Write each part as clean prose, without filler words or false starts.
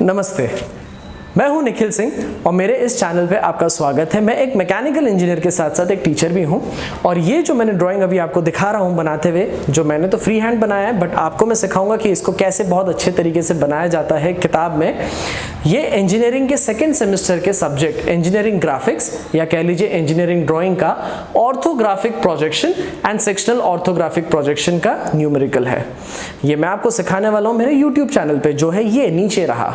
नमस्ते, मैं हूं निखिल सिंह और मेरे इस चैनल पे आपका स्वागत है। मैं एक मैकेनिकल इंजीनियर के साथ साथ एक टीचर भी हूं और ये जो मैंने ड्राइंग अभी आपको दिखा रहा हूं बनाते हुए, जो मैंने तो फ्री हैंड बनाया है, बट आपको मैं सिखाऊंगा कि इसको कैसे बहुत अच्छे तरीके से बनाया जाता है किताब में। ये इंजीनियरिंग के सेकेंड सेमेस्टर के सब्जेक्ट इंजीनियरिंग ग्राफिक्स या कह लीजिए इंजीनियरिंग ड्राइंग का orthographic projection and sectional orthographic projection का न्यूमेरिकल है। ये मैं आपको सिखाने वाला हूँ मेरे यूट्यूब चैनल पे, जो है ये नीचे रहा,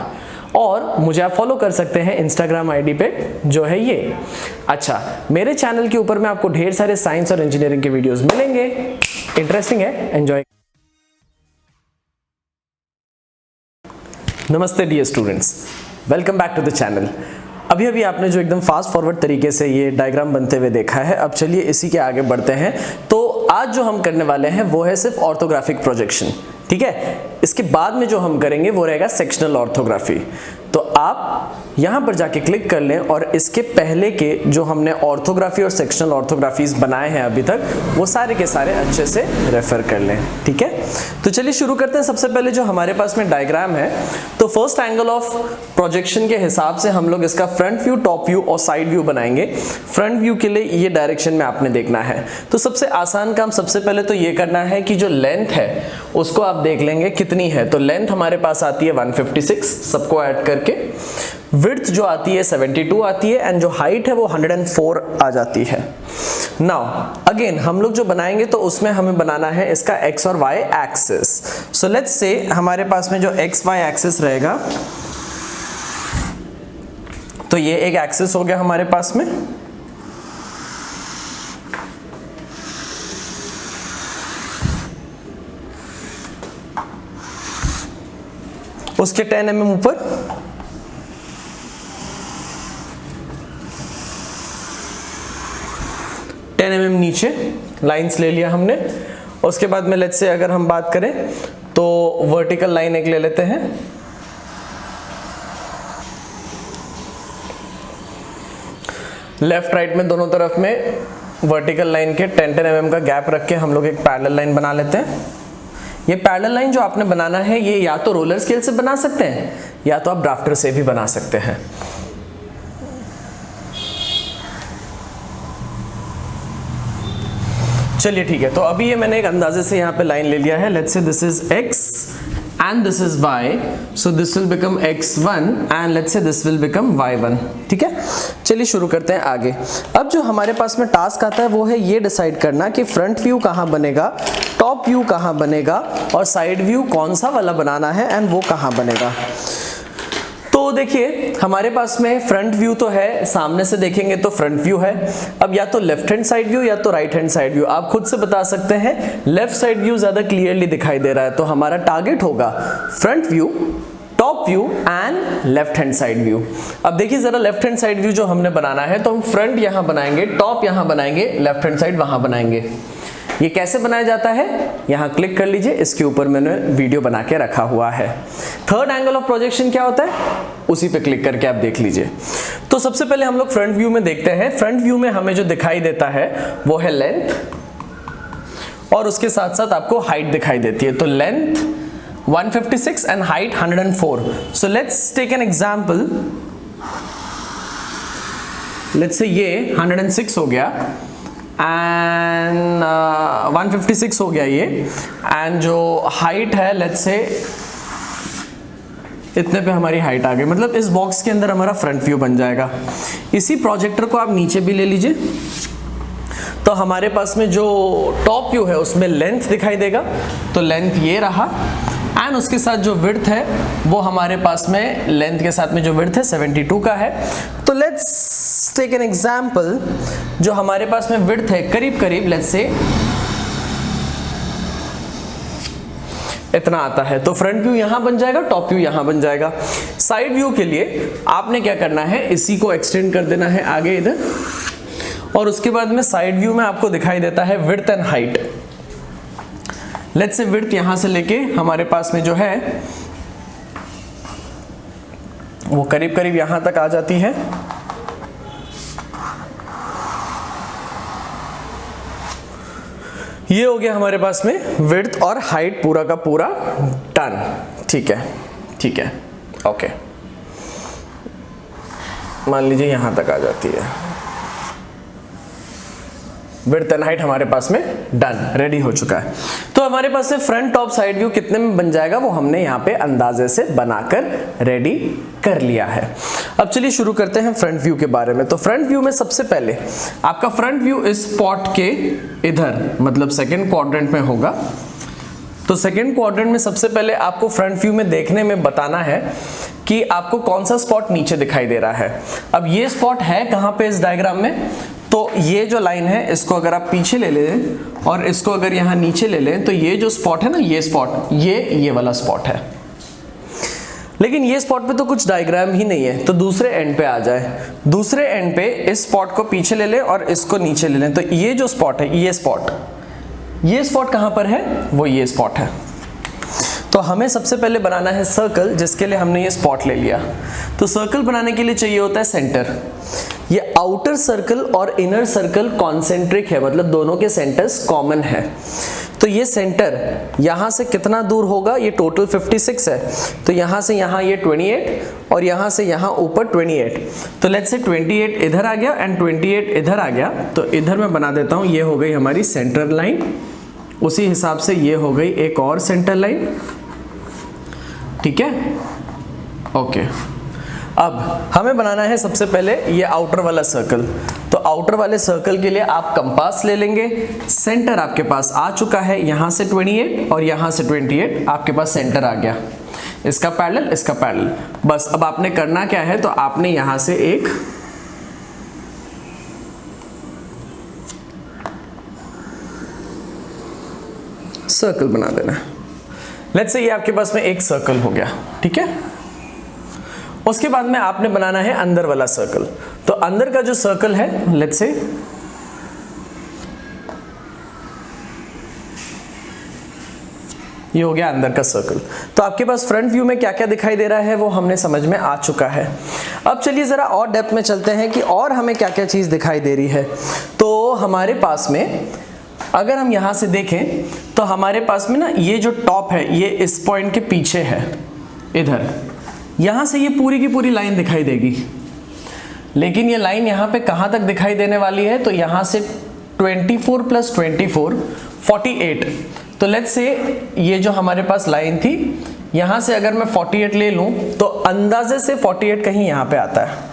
और मुझे आप फॉलो कर सकते हैं इंस्टाग्राम आईडी पे, जो है ये। अच्छा, मेरे चैनल के ऊपर में आपको ढेर सारे साइंस और इंजीनियरिंग के वीडियोस मिलेंगे। इंटरेस्टिंग है, एंजॉय। नमस्ते dear students, welcome back to the channel. अभी अभी आपने जो एकदम फास्ट फॉरवर्ड तरीके से ये डायग्राम बनते हुए देखा है, अब चलिए इसी के आगे बढ़ते हैं। तो आज जो हम करने वाले हैं वो है सिर्फ ऑर्थोग्राफिक प्रोजेक्शन, ठीक है। इसके बाद में जो हम करेंगे वो रहेगा सेक्शनल ऑर्थोग्राफी। तो आप यहाँ पर जाके क्लिक कर लें और इसके पहले के जो हमने ऑर्थोग्राफी और सेक्शनल ऑर्थोग्राफीज बनाए हैं अभी तक, वो सारे के सारे अच्छे से रेफर कर लें, ठीक है। तो चलिए शुरू करते हैं। सबसे पहले जो हमारे पास में डायग्राम है, तो फर्स्ट एंगल ऑफ प्रोजेक्शन के हिसाब से हम लोग इसका फ्रंट व्यू, टॉप व्यू और साइड व्यू बनाएंगे। फ्रंट व्यू के लिए ये डायरेक्शन में आपने देखना है। तो सबसे आसान काम सबसे पहले तो ये करना है कि जो लेंथ है उसको आप देख लेंगे कितनी है। तो लेंथ हमारे पास आती है 156, सबको ऐड करके। विड्थ जो आती है 72 आती है, एंड जो हाइट है वो 104 आ जाती है। नाउ अगेन हम लोग जो बनाएंगे तो उसमें हमें बनाना है इसका x और y axis. So let's say हमारे पास में जो x y एक्सिस रहेगा, तो ये एक एक्सिस हो गया हमारे पास में। उसके 10 mm ऊपर, नीचे लाइंस ले लिया हमने। उसके बाद में लेट्स से अगर हम बात करें तो वर्टिकल लाइन एक ले लेते हैं। लेफ्ट राइट में दोनों तरफ में वर्टिकल लाइन के 10-10 mm का गैप रख के हम लोग एक पैरेलल लाइन बना लेते हैं। ये पैरेलल लाइन जो आपने बनाना है, ये या तो रोलर स्केल से बना सकते हैं या तो आप ड्राफ्टर से भी बना सकते हैं। चलिए ठीक है, तो अभी ये मैंने एक अंदाजे से यहाँ पे लाइन ले लिया है। Let's say this is x and this is y, so this will become x1 and let's say this will become y1, ठीक है। चलिए शुरू करते हैं आगे। अब जो हमारे पास में टास्क आता है वो है ये डिसाइड करना कि फ्रंट व्यू कहाँ बनेगा, टॉप व्यू कहाँ बनेगा और साइड व्यू कौन सा वाला बनाना है एंड वो कहाँ बनेगा। तो देखिए हमारे पास में फ्रंट व्यू तो है, सामने से देखेंगे तो फ्रंट व्यू है। अब या तो लेफ्ट हैंड साइड व्यू या तो राइट हैंड साइड व्यू, आप खुद से बता सकते हैं। लेफ्ट साइड व्यू ज्यादा क्लियरली दिखाई दे रहा है, तो हमारा टारगेट होगा front view, top view and left hand side view. अब देखिए जरा लेफ्ट हैंड साइड व्यू जो हमने बनाना है, तो हम फ्रंट यहां बनाएंगे, टॉप यहां बनाएंगे, लेफ्ट हैंड साइड वहां बनाएंगे। ये कैसे बनाया जाता है, यहां क्लिक कर लीजिए, इसके ऊपर मैंने वीडियो बना के रखा हुआ है। थर्ड एंगल ऑफ प्रोजेक्शन क्या होता है, उसी पे क्लिक करके आप देख लीजिए। तो सबसे पहले हम लोग फ्रंट व्यू में देखते हैं। फ्रंट व्यू में हमें जो दिखाई देता है वो है लेंथ, और उसके साथ साथ आपको हाइट दिखाई देती है। तो length 156 and height 104। So let's take an example. Let's say ये 106 हो गया एंड 156 हो गया ये, एंड जो हाइट है लेट्स से इतने पे हमारी हाइट आ गई। मतलब इस बॉक्स के अंदर हमारा फ्रंट व्यू बन जाएगा। इसी प्रोजेक्टर को आप नीचे भी ले लीजिए, तो हमारे पास में जो टॉप व्यू है उसमें लेंथ दिखाई देगा। तो लेंथ ये रहा, एंड उसके साथ जो विड्थ है वो हमारे पास में लेंथ के साथ में जो विड्थ है 72 का है। तो लेट्स टेक एन एग्जांपल। जो हमारे पास में विड्थ है करीब करीब लेट्स से इतना आता है। तो फ्रंट व्यू यहां बन जाएगा, टॉप व्यू यहां बन जाएगा। साइड व्यू के लिए आपने क्या करना है, इसी को एक्सटेंड कर देना है आगे इधर, और उसके बाद में साइड व्यू में आपको दिखाई देता है width and height. Let's say width यहां से लेके हमारे पास में जो है वो करीब करीब यहां तक आ जाती है। ये हो गया हमारे पास में विड्थ और हाइट पूरा का पूरा डन। ठीक है, ठीक है, ओके। मान लीजिए यहाँ तक आ जाती है। विड्थ एंड हाइट हमारे पास में डन, रेडी हो चुका है। तो हमारे पास से फ्रंट टॉप साइड व्यू कितने में बन जाएगा वो हमने यहाँ पे अंदाजे से बनाकर रेडी कर लिया है। अब चलिए शुरू करते हैं फ्रंट व्यू के बारे में। तो फ्रंट व्यू में सबसे पहले आपका फ्रंट व्यू इस स्पॉट के इधर मतलब सेकेंड क्वाड्रेंट में होगा। तो सेकेंड क्वाड्रेंट में सबसे पहले आपको फ्रंट व्यू में देखने में बताना है कि आपको कौन सा स्पॉट नीचे दिखाई दे रहा है। अब ये स्पॉट है कहाँ पे इस डायग्राम में, तो ये जो लाइन है इसको अगर आप पीछे ले लें और इसको अगर यहाँ नीचे ले लें तो ये जो स्पॉट है ना, ये स्पॉट ये वाला स्पॉट है। लेकिन ये स्पॉट पे तो कुछ डायग्राम ही नहीं है, तो दूसरे एंड पे आ जाए। दूसरे एंड पे इस स्पॉट को पीछे ले लें और इसको नीचे ले लें। तो ये जो स्पॉट है, ये स्पॉट कहाँ पर है, वो ये स्पॉट है। तो हमें सबसे पहले बनाना है सर्कल, जिसके लिए हमने ये स्पॉट ले लिया। तो सर्कल बनाने के लिए चाहिए होता है सेंटर। ये आउटर सर्कल और इनर सर्कल कॉन्सेंट्रिक है, मतलब दोनों के सेंटर्स कॉमन है। तो ये सेंटर यहाँ से कितना दूर होगा, ये टोटल 56 है। तो यहाँ से यहाँ ये 28 और यहाँ से यहाँ ऊपर 28। तो लेट्स से 28 इधर आ गया एंड 28 इधर आ गया। तो इधर मैं बना देता हूँ, ये हो गई हमारी सेंटर लाइन। उसी हिसाब से ये हो गई एक और सेंटर लाइन, ठीक है, ओके। अब हमें बनाना है सबसे पहले ये आउटर वाला सर्कल। तो आउटर वाले सर्कल के लिए आप कंपास ले लेंगे। सेंटर आपके पास आ चुका है, यहाँ से 28 और यहाँ से 28 आपके पास सेंटर आ गया। इसका पैरेलल, इसका पैरेलल। बस अब आपने करना क्या है, तो आपने यहाँ से एक सर्कल बना देना है। लेट्स से ये आपके पास में एक सर्कल हो गया, ठीक है। उसके बाद में आपने बनाना है अंदर वाला सर्कल। तो अंदर का जो सर्कल है, लेट्स से ये हो गया अंदर का सर्कल। तो आपके पास फ्रंट व्यू में क्या क्या दिखाई दे रहा है वो हमने समझ में आ चुका है। अब चलिए जरा और डेप्थ में चलते हैं कि और हमें क्या क्या चीज दिखाई दे रही है। तो हमारे पास में अगर हम यहां से देखें तो हमारे पास में ना ये जो टॉप है ये इस पॉइंट के पीछे है, इधर यहां से ये पूरी की पूरी लाइन दिखाई देगी। लेकिन ये लाइन यहां पे कहां तक दिखाई देने वाली है, तो यहां से 24 + 24 48। तो लेट्स से ये जो हमारे पास लाइन थी, यहां से अगर मैं 48 ले लूं तो अंदाजे से 48 कहीं यहां पे आता है।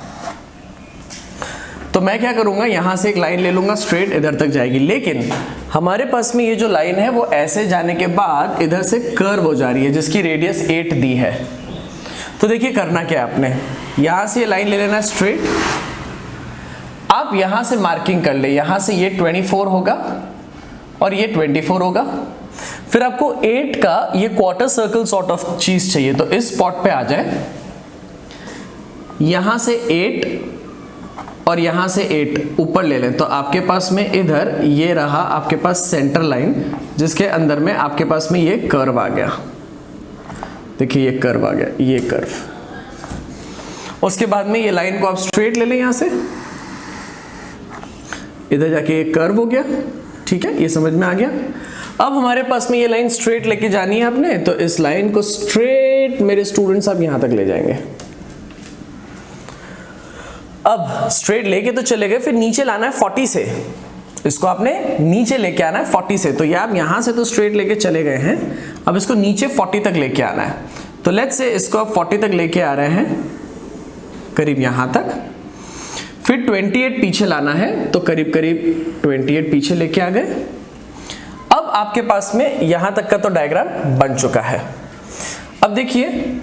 तो मैं क्या करूंगा, यहां से एक लाइन ले लूंगा, स्ट्रेट इधर तक जाएगी। लेकिन हमारे पास में ये जो लाइन है वो ऐसे जाने के बाद इधर से कर्व हो जा रही है, जिसकी रेडियस 8 दी है। तो देखिए करना क्या है, आपने यहां से ये लाइन ले लेना स्ट्रेट। आप यहां से मार्किंग कर ले, यहां से ये 24 होगा और ये 24 होगा। फिर आपको 8 का ये क्वार्टर सर्कल सॉर्ट ऑफ चीज चाहिए। तो इस स्पॉट पे आ जाए, यहां से 8 और यहां से 8 ऊपर ले लें। तो आपके पास में इधर ये रहा आपके पास सेंटर लाइन, जिसके अंदर में आपके पास में ये कर्व आ गया। देखिए ये कर्व आ गया, ये कर्व। उसके बाद में ये लाइन को आप स्ट्रेट ले लें, यहां से इधर जाके ये कर्व हो गया, ठीक है, ये समझ में आ गया। अब हमारे पास में ये लाइन स्ट्रेट लेके जानी है आपने, तो इस लाइन को स्ट्रेट मेरे स्टूडेंट्स आप यहां तक ले जाएंगे। अब स्ट्रेट लेके तो चले गए, फिर नीचे लाना है 40 से। इसको आपने नीचे लेके आना है 40 से। तो ये आप यहां से तो स्ट्रेट लेके चले गए हैं, अब इसको नीचे 40 तक लेके आना है। तो लेट्स से इसको आप 40 तक लेके आ रहे हैं, करीब यहां तक। फिर 28 पीछे लाना है, तो करीब करीब 28 पीछे लेके आ गए। अब आपके पास में यहां तक का तो डायग्राम बन चुका है। अब देखिए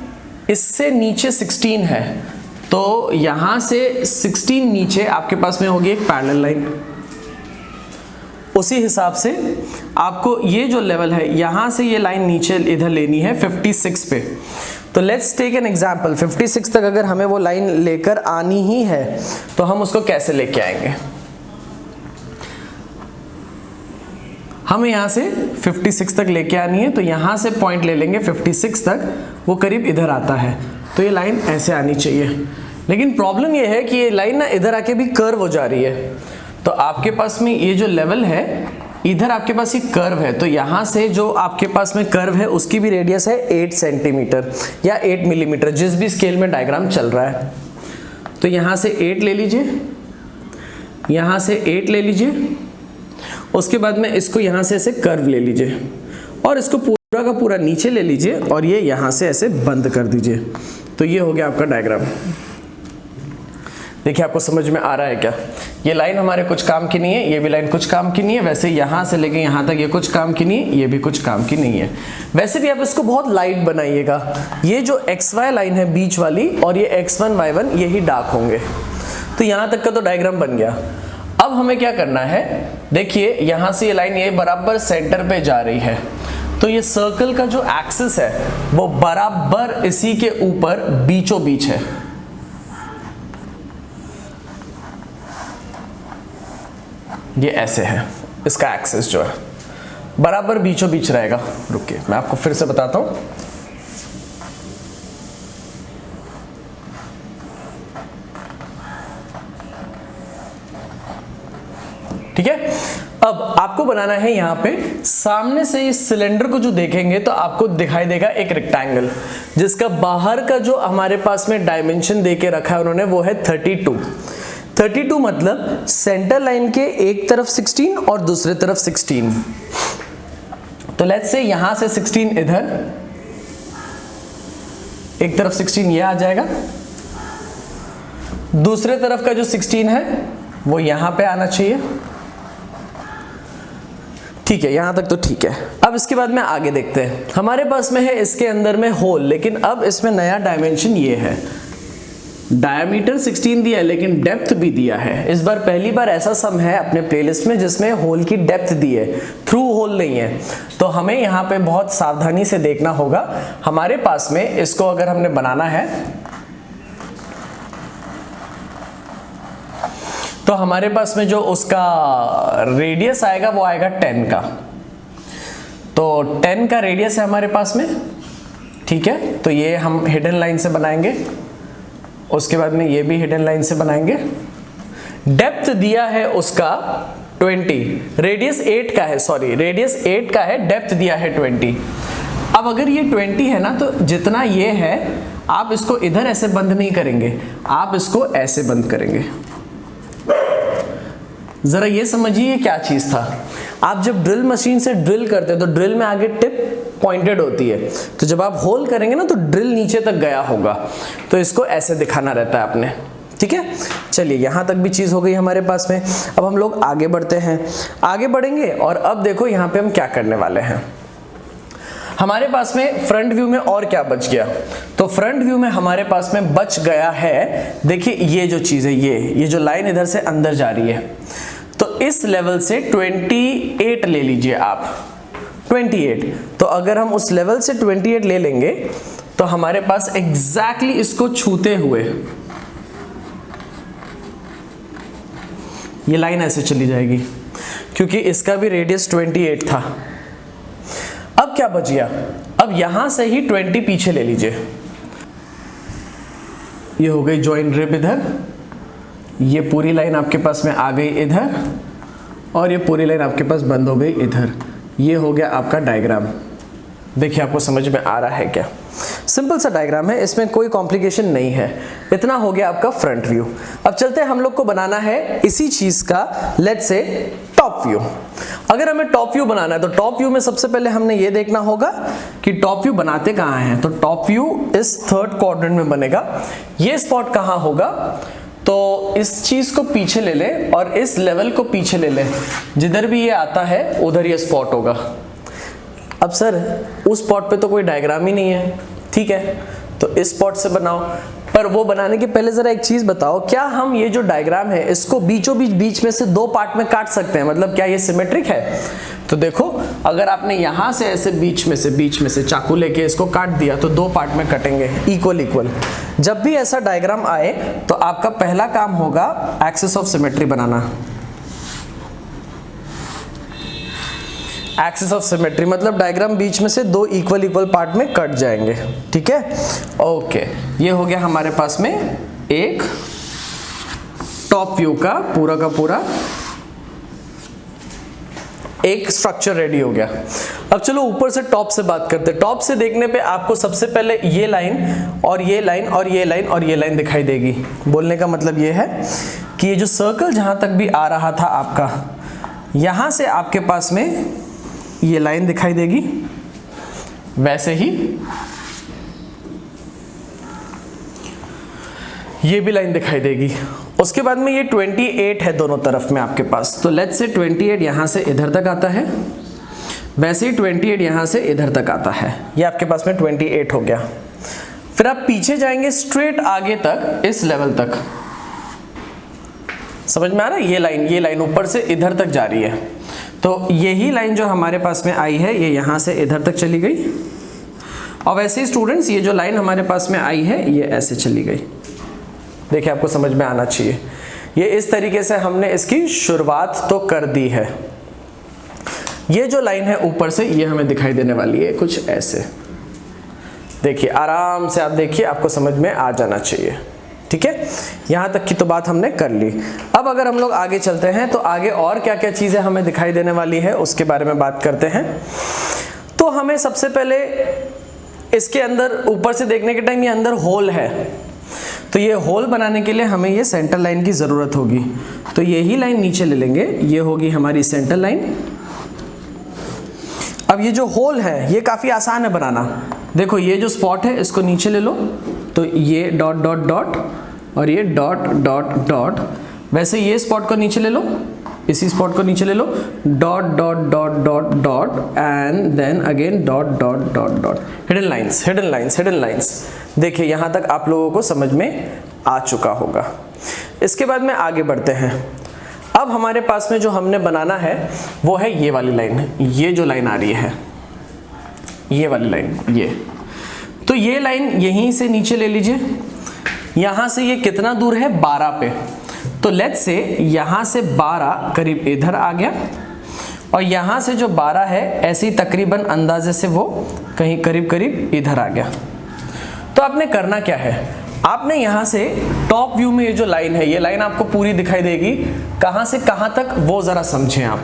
इससे नीचे 16 है, तो यहां से 16 नीचे आपके पास में होगी एक पैरेलल लाइन। उसी हिसाब से आपको ये जो लेवल है यहां से ये लाइन नीचे इधर लेनी है 56 पे। तो लेट्स टेक एन एग्जांपल, 56 तक अगर हमें वो लाइन लेकर आनी ही है तो हम उसको कैसे लेके आएंगे। हमें यहां से 56 तक लेके आनी है, तो यहां से पॉइंट ले लेंगे 56 तक, वो करीब इधर आता है। तो ये लाइन ऐसे आनी चाहिए। लेकिन प्रॉब्लम ये है कि ये लाइन ना इधर आके भी कर्व हो जा रही है। तो आपके पास में ये जो लेवल है, इधर आपके पास ये कर्व है, तो यहां से जो आपके पास में कर्व है उसकी भी रेडियस है 8 सेंटीमीटर या 8 मिलीमीटर, जिस भी स्केल में डायग्राम चल रहा है। तो यहाँ से 8 ले लीजिए, यहाँ से 8 ले लीजिए, उसके बाद में इसको यहाँ से ऐसे कर्व ले लीजिए और इसको पूरा का पूरा नीचे ले लीजिए और ये यहाँ से ऐसे बंद कर दीजिए। तो ये हो गया आपका डायग्राम। देखिए आपको समझ में आ रहा है क्या? ये लाइन हमारे कुछ काम की नहीं है, ये भी लाइन कुछ काम की नहीं है, वैसे यहाँ से लेके यहाँ तक ये कुछ काम की नहीं है, ये भी कुछ काम की नहीं है। वैसे भी आप इसको बहुत लाइट बनाइएगा। ये जो XY लाइन है बीच वाली और ये X1 Y1 यही डार्क होंगे। तो यहाँ तक का तो डायग्राम बन गया। अब हमें क्या करना है, देखिए यहाँ से ये लाइन ये बराबर सेंटर पे जा रही है, तो ये सर्कल का जो एक्सिस है वो बराबर इसी के ऊपर बीचों बीच है। ये ऐसे है, इसका एक्सिस जो है बराबर बीचों बीच रहेगा। रुकिए मैं आपको फिर से बताता हूं। ठीक है, अब आपको बनाना है यहाँ पे सामने से इस सिलेंडर को जो देखेंगे तो आपको दिखाई देगा एक रेक्टेंगल, जिसका बाहर का जो हमारे पास में डायमेंशन देके रखा है उन्होंने वो है 32 मतलब सेंटर लाइन के एक तरफ 16 और दूसरे तरफ 16। तो लेट्स से यहां से 16 इधर, एक तरफ 16 ये आ जाएगा, दूसरे तरफ का जो 16 है वो यहां पे आना चाहिए। ठीक है, यहां तक तो ठीक है। अब इसके बाद में आगे देखते हैं। हमारे पास में है इसके अंदर में होल, लेकिन अब इसमें नया डायमेंशन ये है, डायमीटर 16 दिया है लेकिन डेप्थ भी दिया है। इस बार पहली बार ऐसा सम है अपने प्लेलिस्ट में जिसमें होल की डेप्थ दी है, थ्रू होल नहीं है। तो हमें यहाँ पे बहुत सावधानी से देखना होगा। हमारे पास में इसको अगर हमने बनाना है तो हमारे पास में जो उसका रेडियस आएगा वो आएगा 10 का। तो 10 का रेडियस है हमारे पास में, ठीक है। तो ये हम हिडन लाइन से बनाएंगे, उसके बाद में ये भी हिडन लाइन से बनाएंगे। डेप्थ दिया है उसका 20, रेडियस 8 का है, सॉरी रेडियस 8 का है, डेप्थ दिया है 20। अब अगर ये 20 है ना तो जितना ये है आप इसको इधर ऐसे बंद नहीं करेंगे, आप इसको ऐसे बंद करेंगे। जरा ये समझिए क्या चीज था। आप जब ड्रिल मशीन से ड्रिल करते हैं तो ड्रिल में आगे टिप पॉइंटेड होती है, तो जब आप होल करेंगे ना तो ड्रिल नीचे तक गया होगा, तो इसको ऐसे दिखाना रहता है आपने। ठीक है, चलिए यहां तक भी चीज हो गई हमारे पास में। अब हम लोग आगे बढ़ते हैं, आगे बढ़ेंगे और अब देखो यहां पे हम क्या करने वाले हैं। हमारे पास में फ्रंट व्यू में और क्या बच गया, तो फ्रंट व्यू में हमारे पास में बच गया है, देखिए ये जो चीज है, ये जो लाइन इधर से अंदर जा रही है, तो इस लेवल से 28 ले लीजिए आप, 28। तो अगर हम उस लेवल से 28 ले लेंगे तो हमारे पास एग्जैक्टली इसको छूते हुए ये लाइन ऐसे चली जाएगी, क्योंकि इसका भी रेडियस 28 था। अब क्या बच गया, अब यहां से ही 20 पीछे ले लीजिए, ये हो गई जॉइंट रिब इधर, ये पूरी लाइन आपके पास में आ गई इधर और ये पूरी लाइन आपके पास बंद हो गई इधर। ये हो गया आपका डायग्राम। देखिए आपको समझ में आ रहा है क्या? सिंपल सा डायग्राम है, इसमें कोई कॉम्प्लिकेशन नहीं है। इतना हो गया आपका फ्रंट व्यू। अब चलते हैं, हम लोग को बनाना है इसी चीज का लेट्स से टॉप व्यू। अगर हमें टॉप व्यू बनाना है तो टॉप व्यू में सबसे पहले हमने ये देखना होगा कि टॉप व्यू बनाते कहाँ हैं। तो टॉप व्यू इस 3rd क्वाड्रेंट में बनेगा। ये स्पॉट कहाँ होगा, तो इस चीज को पीछे ले ले और इस लेवल को पीछे ले ले, जिधर भी ये आता है उधर ये स्पॉट होगा। अब सर उस स्पॉट पे तो कोई डायग्राम ही नहीं है, ठीक है, तो इस स्पॉट से बनाओ। पर वो बनाने के पहले जरा एक चीज बताओ, क्या हम ये जो डायग्राम है इसको बीचों बीच में से 2 पार्ट में काट सकते हैं? मतलब क्या ये सिमेट्रिक है? तो देखो, अगर आपने यहां से ऐसे बीच में से चाकू लेके इसको काट दिया तो 2 पार्ट में कटेंगे, इक्वल। जब भी ऐसा डायग्राम आए तो आपका पहला काम होगा axis of symmetry banana. Axis of symmetry मतलब डायग्राम बीच में से 2 इक्वल पार्ट में कट जाएंगे, ठीक है। ओके, ये हो गया हमारे पास में एक टॉप व्यू का पूरा एक स्ट्रक्चर रेडी हो गया। अब चलो ऊपर से टॉप से बात करते हैं। टॉप से देखने पे आपको सबसे पहले ये लाइन और ये लाइन और ये लाइन और ये लाइन दिखाई देगी। बोलने का मतलब ये है कि ये जो सर्कल जहां तक भी आ रहा था आपका, यहां से आपके पास में ये लाइन दिखाई देगी, वैसे ही ये भी लाइन दिखाई देगी। उसके बाद में ये 28 है दोनों तरफ में आपके पास, तो लेट्स से 28 यहां से इधर तक आता है, वैसे ही 28 यहां से इधर तक आता है। ये आपके पास में 28 हो गया। फिर आप पीछे जाएंगे स्ट्रेट आगे तक, इस लेवल तक। समझ में आ रहा है? ये लाइन ऊपर से इधर तक जा रही है, तो यही लाइन जो हमारे पास में आई है ये यहां से इधर तक चली गई, और वैसे ही स्टूडेंट्स ये जो लाइन हमारे पास में आई है ये ऐसे चली गई। देखिए आपको समझ में आना चाहिए। ये इस तरीके से हमने इसकी शुरुआत तो कर दी है। ये जो लाइन है ऊपर से ये हमें दिखाई देने वाली है कुछ ऐसे। देखिए आराम से आप देखिए, आपको समझ में आ जाना चाहिए। ठीक है, यहां तक की तो बात हमने कर ली। अब अगर हम लोग आगे चलते हैं तो आगे और क्या क्या चीजें हमें दिखाई देने वाली है उसके बारे में बात करते हैं। तो हमें सबसे पहले इसके अंदर ऊपर से देखने के टाइम ये अंदर होल है, तो ये होल बनाने के लिए हमें ये सेंटर लाइन की जरूरत होगी। तो यही लाइन नीचे ले लेंगे, ये होगी हमारी सेंटर लाइन। अब ये जो होल है ये काफी आसान है बनाना। देखो ये जो स्पॉट है इसको नीचे ले लो, तो ये डॉट डॉट डॉट और ये डॉट डॉट डॉट। वैसे ये स्पॉट को नीचे ले लो, इसी स्पॉट को नीचे ले लो, dot dot dot dot dot and then again dot dot dot dot. Hidden lines, hidden lines, hidden lines. देखिए यहां तक आप लोगों को समझ में आ चुका होगा। इसके बाद में आगे बढ़ते हैं। अब हमारे पास में जो हमने बनाना है वो है ये वाली लाइन। ये जो लाइन आ रही है, ये वाली लाइन, ये तो ये लाइन यहीं से नीचे ले लीजिए। यहां से ये कितना दूर है? 12 पे। तो लेट्स से यहां से 12 करीब इधर आ गया, और यहां से जो 12 है ऐसे ही तकरीबन अंदाजे से वो कहीं करीब करीब इधर आ गया। तो आपने करना क्या है, आपने यहां से टॉप व्यू में ये जो लाइन है, ये लाइन आपको पूरी दिखाई देगी। कहां से कहां तक वो जरा समझें आप।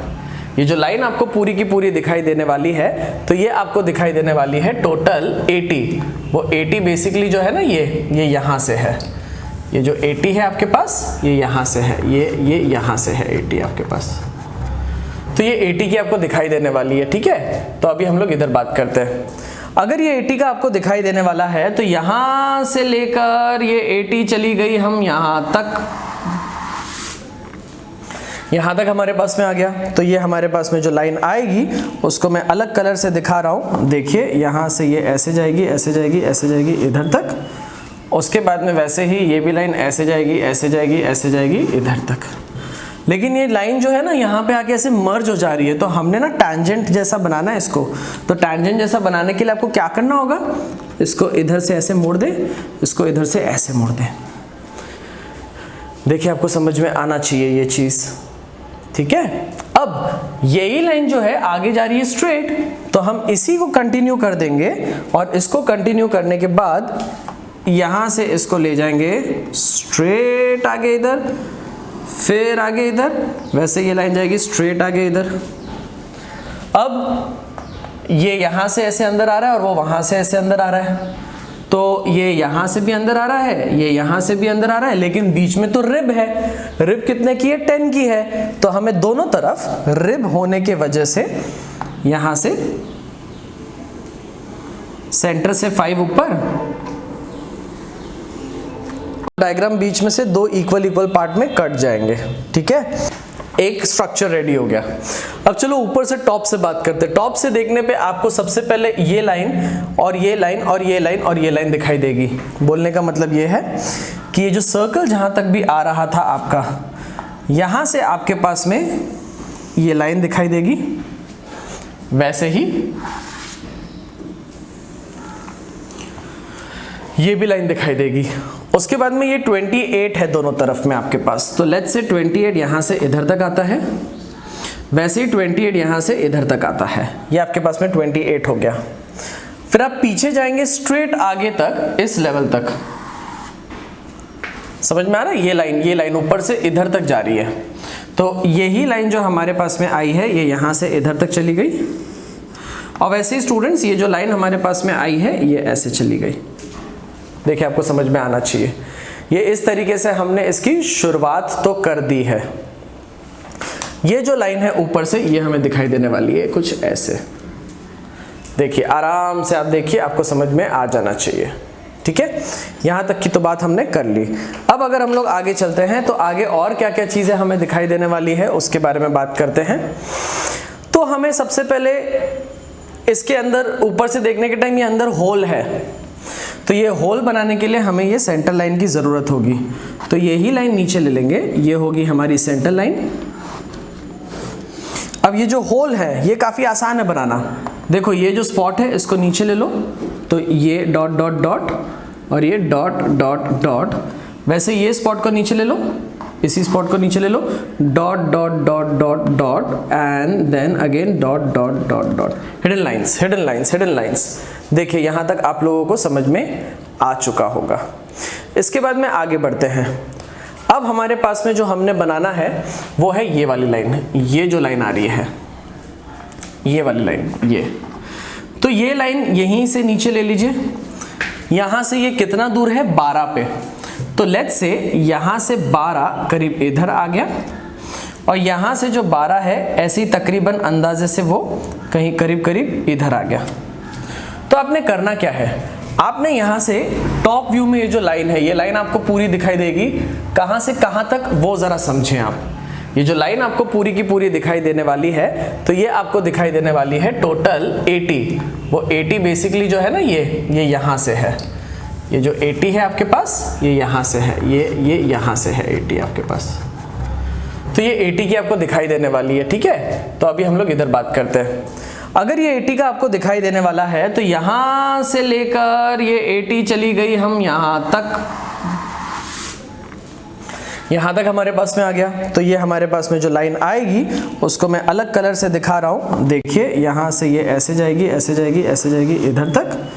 ये जो लाइन आपको पूरी की पूरी दिखाई देने वाली है, तो ये आपको दिखाई देने वाली है टोटल 80। वो 80 बेसिकली जो है ना, ये यहां से है। ये जो 80 है आपके पास, ये यहां से है, ये यहां से है 80 आपके पास। तो ये 80 की आपको दिखाई देने वाली है। ठीक है, तो अभी हम लोग इधर बात करते हैं। अगर ये 80 का आपको दिखाई देने वाला है तो यहां से लेकर ये 80 चली गई, हम यहां तक हमारे पास में आ गया। तो ये हमारे पास में जो लाइन आएगी उसको मैं अलग कलर से दिखा रहा हूं। देखिए यहां से ये ऐसे जाएगी, ऐसे जाएगी, ऐसे जाएगी इधर तक। उसके बाद में वैसे ही ये भी लाइन ऐसे जाएगी, ऐसे जाएगी, ऐसे जाएगी इधर तक। लेकिन ये लाइन जो है ना यहाँ पे आके ऐसे मर्ज हो जा रही है, तो हमने ना टैंजेंट जैसा बनाना है इसको। तो टैंजेंट जैसा बनाने के लिए आपको क्या करना होगा, इसको इधर से ऐसे मोड़ दे, इसको इधर से ऐसे मोड़ दे। देखिए आपको समझ में आना चाहिए ये चीज। ठीक है, अब यही लाइन जो है आगे जा रही है स्ट्रेट, तो हम इसी को कंटिन्यू कर देंगे, और इसको कंटिन्यू करने के बाद यहां से इसको ले जाएंगे स्ट्रेट आगे इधर, फिर आगे इधर, वैसे ये लाइन जाएगी स्ट्रेट आगे इधर। अब ये यहां से ऐसे अंदर आ रहा है और वो वहां से ऐसे अंदर आ रहा है, तो ये यहां से भी अंदर आ रहा है, ये यहां से भी अंदर आ रहा है, लेकिन बीच में तो रिब है। रिब कितने की है? 10 की है। तो हमें दोनों तरफ रिब होने के वजह से यहां से सेंटर से 5 ऊपर, डायग्राम बीच में से 2 इक्वल पार्ट में कट जाएंगे। ठीक है, एक स्ट्रक्चर रेडी हो गया। अब चलो ऊपर से टॉप से बात करते हैं। टॉप से देखने पे आपको सबसे पहले ये लाइन और ये लाइन और ये लाइन और ये लाइन दिखाई देगी। बोलने का मतलब ये है कि ये जो सर्कल जहां तक भी आ रहा था आपका, यहां से आपके पास में ये लाइन दिखाई देगी, वैसे ही ये भी लाइन दिखाई देगी। उसके बाद में ये 28 है दोनों तरफ में आपके पास, तो लेट्स से 28 यहां से इधर तक आता है, वैसे ही 28 यहां से इधर तक आता है। ये आपके पास में 28 हो गया। फिर आप पीछे जाएंगे स्ट्रेट आगे तक, इस लेवल तक। समझ में आ रहा है? ये लाइन ऊपर से इधर तक जा रही है, तो यही लाइन जो हमारे पास में आई है ये यहाँ से इधर तक चली गई, और वैसे ही स्टूडेंट्स ये जो लाइन हमारे पास में आई है ये ऐसे चली गई। देखिए आपको समझ में आना चाहिए, ये इस तरीके से हमने इसकी शुरुआत तो कर दी है। ये जो लाइन है ऊपर से ये हमें दिखाई देने वाली है कुछ ऐसे। देखिए आराम से आप देखिए, आपको समझ में आ जाना चाहिए। ठीक है, यहाँ तक की तो बात हमने कर ली। अब अगर हम लोग आगे चलते हैं तो आगे और क्या क्या चीज़ें हमें दिखाई देने वाली है उसके बारे में बात करते हैं। तो हमें सबसे पहले इसके अंदर ऊपर से देखने के टाइम ये अंदर होल है, तो ये होल बनाने के लिए हमें ये सेंटर लाइन की ज़रूरत होगी। तो यही लाइन नीचे ले लेंगे, ये होगी हमारी सेंटर लाइन। अब ये जो होल है ये काफ़ी आसान है बनाना। देखो ये जो स्पॉट है इसको नीचे ले लो, तो ये डॉट डॉट डॉट और ये डॉट डॉट डॉट। वैसे ये स्पॉट को नीचे ले लो, इसी स्पॉट को नीचे ले लो, dot dot dot dot dot and then again dot dot dot dot. Hidden lines, hidden lines, hidden lines. देखिए यहाँ तक आप लोगों को समझ में आ चुका होगा। इसके बाद में आगे बढ़ते हैं। अब हमारे पास में जो हमने बनाना है वो है ये वाली लाइन, ये जो लाइन आ रही है ये वाली लाइन, ये तो ये लाइन यहीं से नीचे ले लीजिए। यहाँ से ये कितना दूर है 12 पे, तो लेट्स से यहाँ से 12 करीब इधर आ गया, और यहाँ से जो 12 है ऐसे ही तकरीबन अंदाजे से वो कहीं करीब करीब इधर आ गया। तो आपने करना क्या है, आपने यहाँ से टॉप व्यू में ये जो लाइन है ये लाइन आपको पूरी दिखाई देगी, कहाँ से कहाँ तक वो ज़रा समझें आप। ये जो लाइन आपको पूरी की पूरी दिखाई देने वाली है तो ये आपको दिखाई देने वाली है टोटल 80। वो 80 बेसिकली जो है ना ये यहाँ से है, ये जो 80 है आपके पास ये यहाँ से है, ये यहाँ से है 80 आपके पास। तो ये 80 की आपको दिखाई देने वाली है। ठीक है, तो अभी हम लोग इधर बात करते हैं। अगर ये 80 का आपको दिखाई देने वाला है तो यहाँ से लेकर ये 80 चली गई हम यहाँ तक हमारे पास में आ गया। तो ये हमारे पास में जो लाइन आएगी उसको मैं अलग कलर से दिखा रहा हूँ। देखिए यहाँ से ये ऐसे जाएगी, ऐसे जाएगी, ऐसे जाएगी इधर तक।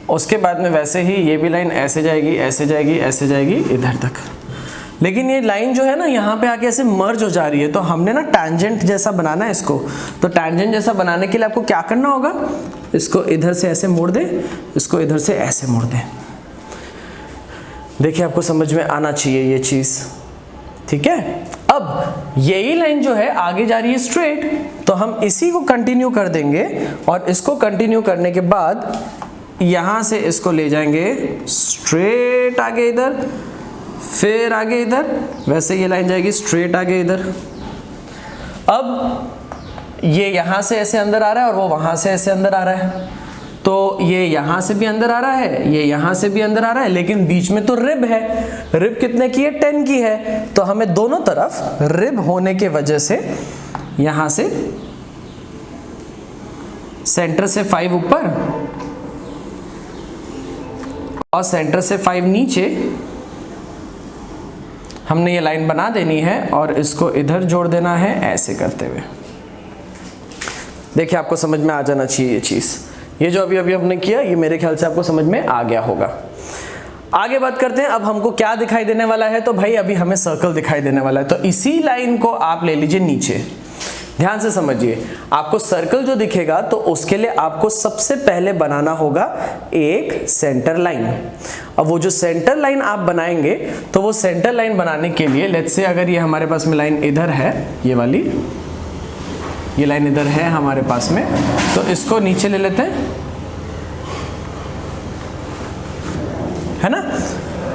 उसके बाद में वैसे ही ये भी लाइन ऐसे जाएगी, ऐसे जाएगी, ऐसे जाएगी इधर तक। लेकिन ये लाइन जो है ना यहाँ पे आके ऐसे मर्ज हो जा रही है, तो हमने ना टैंजेंट जैसा बनाना है इसको। तो टैंजेंट जैसा बनाने के लिए आपको क्या करना होगा, इसको इधर से ऐसे मोड़ दे, इसको इधर से ऐसे मोड़ दे। देखिए आपको समझ में आना चाहिए ये चीज़। ठीक है, अब यही लाइन जो है आगे जा रही है स्ट्रेट, तो हम इसी को कंटिन्यू कर देंगे और इसको कंटिन्यू करने के बाद यहाँ से इसको ले जाएंगे स्ट्रेट आगे इधर, फिर आगे इधर, वैसे ये लाइन जाएगी स्ट्रेट आगे इधर। अब ये यहाँ से ऐसे अंदर आ रहा है और वो वहाँ से ऐसे अंदर आ रहा है, तो ये यहाँ से भी अंदर आ रहा है, ये यहाँ से भी अंदर आ रहा है, लेकिन बीच में तो रिब है। रिब कितने की है, 10 की है। तो हमें दोनों तरफ रिब होने के वजह से यहाँ से सेंटर से 5 ऊपर और सेंटर से 5 नीचे हमने ये लाइन बना देनी है और इसको इधर जोड़ देना है ऐसे करते हुए। देखिए आपको समझ में आ जाना चाहिए ये चीज़। ये जो अभी हमने किया ये मेरे ख्याल से आपको समझ में आ गया होगा। आगे बात करते हैं। अब हमको क्या दिखाई देने वाला है, तो भाई अभी हमें सर्कल दिखाई देने वाला है। तो इसी लाइन को आप ले लीजिए नीचे, ध्यान से समझिए। आपको सर्कल जो दिखेगा तो उसके लिए आपको सबसे पहले बनाना होगा एक सेंटर लाइन। अब वो जो सेंटर लाइन आप बनाएंगे तो वो सेंटर लाइन बनाने के लिए लेट्स से अगर ये हमारे पास में लाइन इधर है, ये वाली ये लाइन इधर है हमारे पास में, तो इसको नीचे ले लेते हैं, है ना।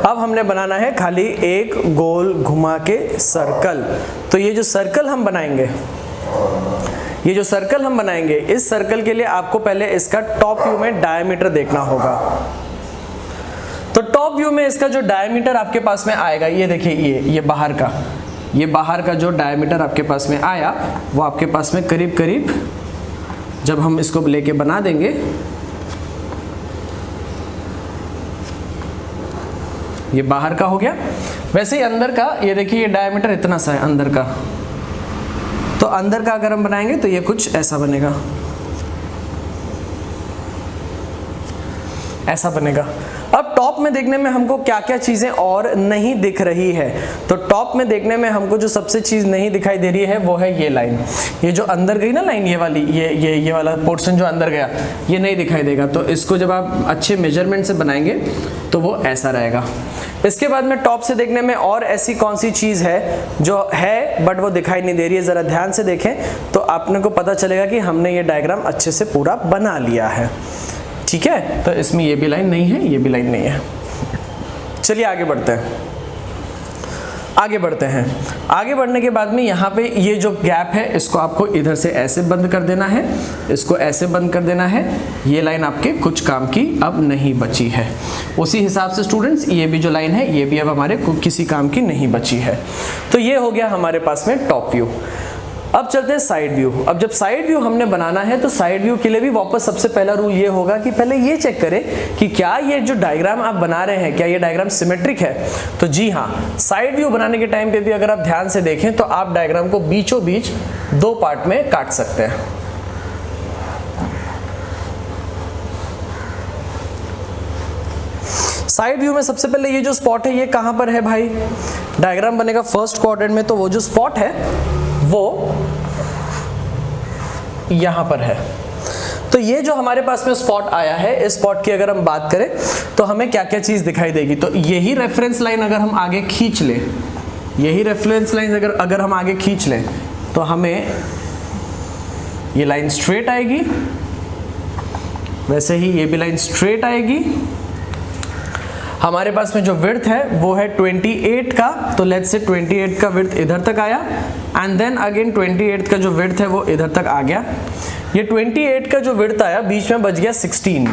अब हमने बनाना है खाली एक गोल घुमा के सर्कल। तो ये जो सर्कल हम बनाएंगे, ये जो सर्कल हम बनाएंगे, इस सर्कल के लिए आपको पहले इसका टॉप व्यू में डायमीटर देखना होगा। तो टॉप व्यू में इसका जो डायमीटर आपके पास में आएगा, ये देखिए ये बाहर का जो डायमीटर आपके पास में आया वो आपके पास में करीब करीब जब हम इसको लेके बना देंगे, ये बाहर का हो गया। वैसे ही अंदर का ये देखिए ये डायमीटर इतना सा है अंदर का, तो अंदर का अगर हम बनाएंगे तो ये कुछ ऐसा बनेगा, ऐसा बनेगा। अब टॉप में देखने में हमको क्या क्या चीजें और नहीं दिख रही है, तो टॉप में देखने में हमको जो सबसे चीज नहीं दिखाई दे रही है वो है ये लाइन, ये जो अंदर गई ना लाइन, ये वाली, ये वाला पोर्शन जो अंदर गया, ये नहीं दिखाई देगा। तो इसको जब आप अच्छे मेजरमेंट से बनाएंगे तो वो ऐसा रहेगा। इसके बाद में टॉप से देखने में और ऐसी कौन सी चीज है जो है बट वो दिखाई नहीं दे रही है, जरा ध्यान से देखें तो आपने को पता चलेगा कि हमने ये डायग्राम अच्छे से पूरा बना लिया है। ठीक है, तो इसमें ये भी लाइन नहीं है, ये भी लाइन नहीं है। चलिए आगे बढ़ते हैं। आगे बढ़ते हैं। आगे बढ़ने के बाद में यहाँ पे ये जो गैप है इसको आपको इधर से ऐसे बंद कर देना है, इसको ऐसे बंद कर देना है। ये लाइन आपके कुछ काम की अब नहीं बची है। उसी हिसाब से स्टूडेंट्स ये भी जो लाइन है ये भी अब हमारे किसी काम की नहीं बची है। तो ये हो गया हमारे पास में टॉप व्यू। अब चलते हैं साइड व्यू। अब जब साइड व्यू हमने बनाना है तो साइड व्यू के लिए भी वापस सबसे पहला रूल ये होगा कि पहले ये चेक करें कि क्या ये जो डायग्राम आप बना रहे हैं क्या ये डायग्राम सिमेट्रिक है। तो जी हाँ, साइड व्यू बनाने के टाइम पे भी अगर आप ध्यान से देखें तो आप डायग्राम को बीचों बीच दो पार्ट में काट सकते हैं। साइड व्यू में सबसे पहले ये जो स्पॉट है ये कहां पर है भाई, डायग्राम बनेगा फर्स्ट क्वाड्रेंट में, तो वो जो स्पॉट है वो यहां पर है। तो ये जो हमारे पास में स्पॉट आया है, इस स्पॉट की अगर हम बात करें तो हमें क्या क्या चीज दिखाई देगी। तो यही रेफरेंस लाइन अगर हम आगे खींच लें, यही रेफरेंस लाइन अगर हम आगे खींच लें तो हमें ये लाइन स्ट्रेट आएगी, वैसे ही ये भी लाइन स्ट्रेट आएगी। हमारे पास में जो विड्थ है वो है 28 का, तो लेट्स से 28 का विड्थ इधर तक आया एंड देन अगेन 28 का जो विड्थ है वो इधर तक आ गया। ये 28 का जो विड्थ आया बीच में बच गया 16,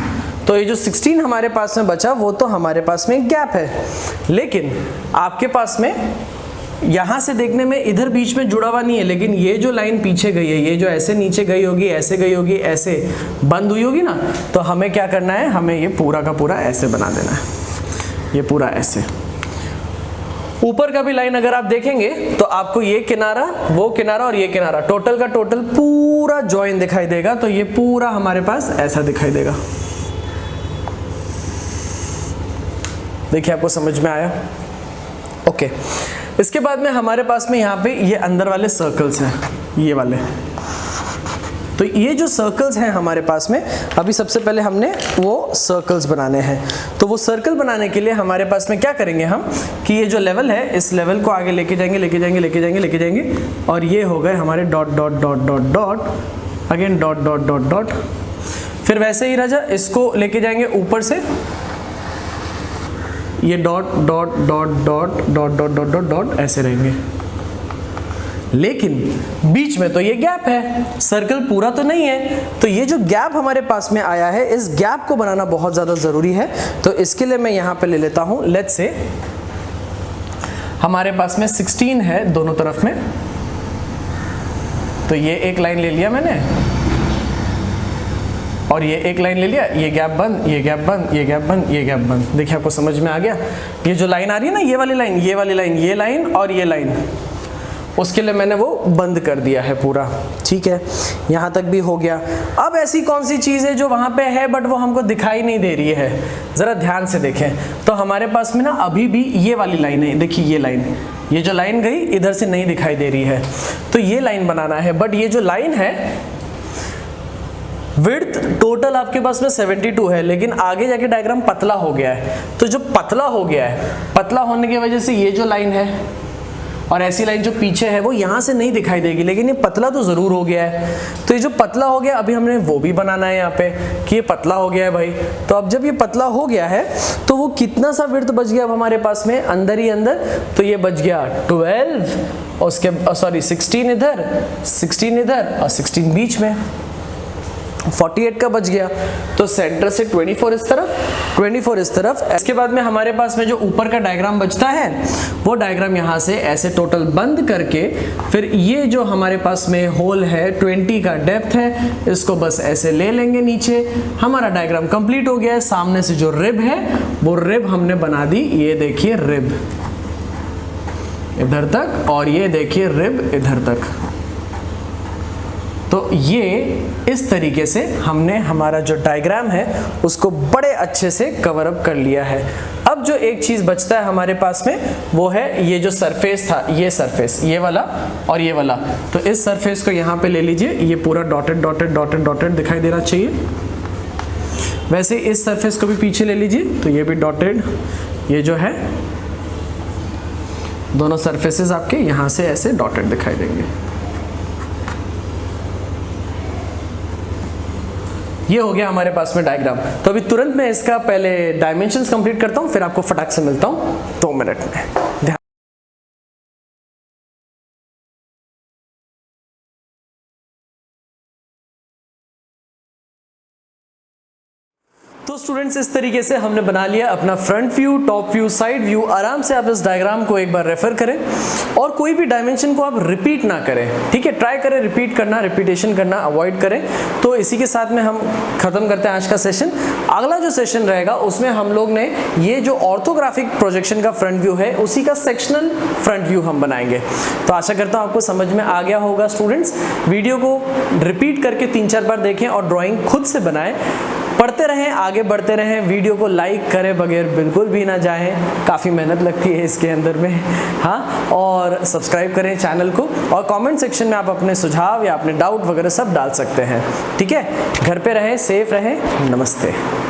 तो ये जो 16 हमारे पास में बचा वो तो हमारे पास में गैप है। लेकिन आपके पास में यहां से देखने में इधर बीच में जुड़ा हुआ नहीं है, लेकिन ये जो लाइन पीछे गई है, ये जो ऐसे नीचे गई होगी, ऐसे गई होगी, ऐसे बंद हुई होगी ना, तो हमें क्या करना है, हमें ये पूरा का पूरा ऐसे बना देना है, ये पूरा ऐसे। ऊपर का भी लाइन अगर आप देखेंगे तो आपको ये किनारा, वो किनारा और ये किनारा टोटल का टोटल पूरा जॉइन दिखाई देगा। तो ये पूरा हमारे पास ऐसा दिखाई देगा। देखिए आपको समझ में आया? ओके। इसके बाद में हमारे पास में यहाँ पे ये अंदर वाले सर्कल्स हैं, ये वाले। तो ये जो सर्कल्स हैं हमारे पास में, अभी सबसे पहले हमने वो सर्कल्स बनाने हैं। तो वो सर्कल बनाने के लिए हमारे पास में क्या करेंगे हम कि ये जो लेवल है इस लेवल को आगे लेके जाएंगे, लेके जाएंगे, लेके जाएंगे, लेके जाएंगे, और ये हो गए हमारे dot dot dot dot dot, again dot dot dot dot. फिर वैसे ही राजा इसको लेके जाएंगे ऊपर से, ये dot dot dot dot dot dot dot dot dot ऐसे रहेंगे। लेकिन बीच में तो ये गैप है, सर्कल पूरा तो नहीं है, तो ये जो गैप हमारे पास में आया है इस गैप को बनाना बहुत ज्यादा जरूरी है। तो इसके लिए मैं यहां पे ले लेता हूं, लेट्स से हमारे पास में 16 है दोनों तरफ में, तो ये एक लाइन ले लिया मैंने और ये एक लाइन ले लिया, ये गैप बंद, ये गैप बंद, ये गैप बंद, ये गैप बंद। देखिए आपको समझ में आ गया? ये जो लाइन आ रही है ना, ये वाली लाइन, ये वाली लाइन, ये लाइन और ये लाइन, उसके लिए मैंने वो बंद कर दिया है पूरा। ठीक है, यहाँ तक भी हो गया। अब ऐसी कौन सी चीज़ है जो वहाँ पे है बट वो हमको दिखाई नहीं दे रही है, ज़रा ध्यान से देखें। तो हमारे पास में ना अभी भी ये वाली लाइन है, देखिए ये लाइन, ये जो लाइन गई इधर से नहीं दिखाई दे रही है, तो ये लाइन बनाना है। बट ये जो लाइन है विड्थ टोटल आपके पास में 72 है, लेकिन आगे जाके डायग्राम पतला हो गया है। तो जो पतला हो गया है, पतला होने की वजह से ये जो लाइन है और ऐसी लाइन जो पीछे है वो यहाँ से नहीं दिखाई देगी, लेकिन ये पतला तो ज़रूर हो गया है। तो ये जो पतला हो गया अभी हमने वो भी बनाना है यहाँ पे कि ये पतला हो गया है भाई। तो अब जब ये पतला हो गया है तो वो कितना सा विड्थ बच गया अब हमारे पास में अंदर ही अंदर, तो ये बच गया 12, और उसके 16 इधर, 16 इधर और 16 बीच में, 48 का बच गया। तो सेंटर से 24 इस तरफ, 24 इस तरफ। इसके बाद में हमारे पास में जो ऊपर का डायग्राम बचता है वो डायग्राम यहाँ से ऐसे टोटल बंद करके, फिर ये जो हमारे पास में होल है 20 का डेप्थ है, इसको बस ऐसे ले लेंगे नीचे। हमारा डायग्राम कंप्लीट हो गया है। सामने से जो रिब है वो रिब हमने बना दी, ये देखिए रिब इधर तक और ये देखिए रिब इधर तक। तो ये इस तरीके से हमने हमारा जो डायग्राम है उसको बड़े अच्छे से कवर अप कर लिया है। अब जो एक चीज बचता है हमारे पास में वो है ये जो सरफेस था, ये सरफेस, ये वाला और ये वाला। तो इस सरफेस को यहाँ पे ले लीजिए, ये पूरा डॉटेड डॉटेड डॉटेड डॉटेड दिखाई देना चाहिए। वैसे इस सरफेस को भी पीछे ले लीजिए, तो ये भी डॉटेड, ये जो है दोनों सरफेसेस आपके यहाँ से ऐसे डॉटेड दिखाई देंगे। ये हो गया हमारे पास में डायग्राम। तो अभी तुरंत मैं इसका पहले डायमेंशंस कंप्लीट करता हूँ, फिर आपको फटाक से मिलता हूँ 2 मिनट में। तो स्टूडेंट्स इस तरीके से हमने बना लिया अपना front view, top view, side view. आराम से आप इस डायग्राम को एक बार रेफर करें और कोई भी डायमेंशन को आप रिपीट ना करें, ठीक है। ट्राई करें रिपीट करना, रिपीटेशन करना अवॉइड करें। तो इसी के साथ में हम खत्म करते हैं आज का सेशन। अगला जो सेशन रहेगा उसमें हम लोग ने ये जो ऑर्थोग्राफिक प्रोजेक्शन का फ्रंट व्यू है उसी का सेक्शनल फ्रंट व्यू हम बनाएंगे। तो आशा करता हूँ आपको समझ में आ गया होगा स्टूडेंट्स। वीडियो को रिपीट करके 3-4 बार देखें और ड्राइंग खुद से बनाएं, पढ़ते रहें, आगे बढ़ते रहें। वीडियो को लाइक करे बगैर बिल्कुल भी ना जाएं, काफ़ी मेहनत लगती है इसके अंदर में, हाँ। और सब्सक्राइब करें चैनल को और कमेंट सेक्शन में आप अपने सुझाव या अपने डाउट वगैरह सब डाल सकते हैं, ठीक है। घर पे रहें, सेफ रहें। नमस्ते।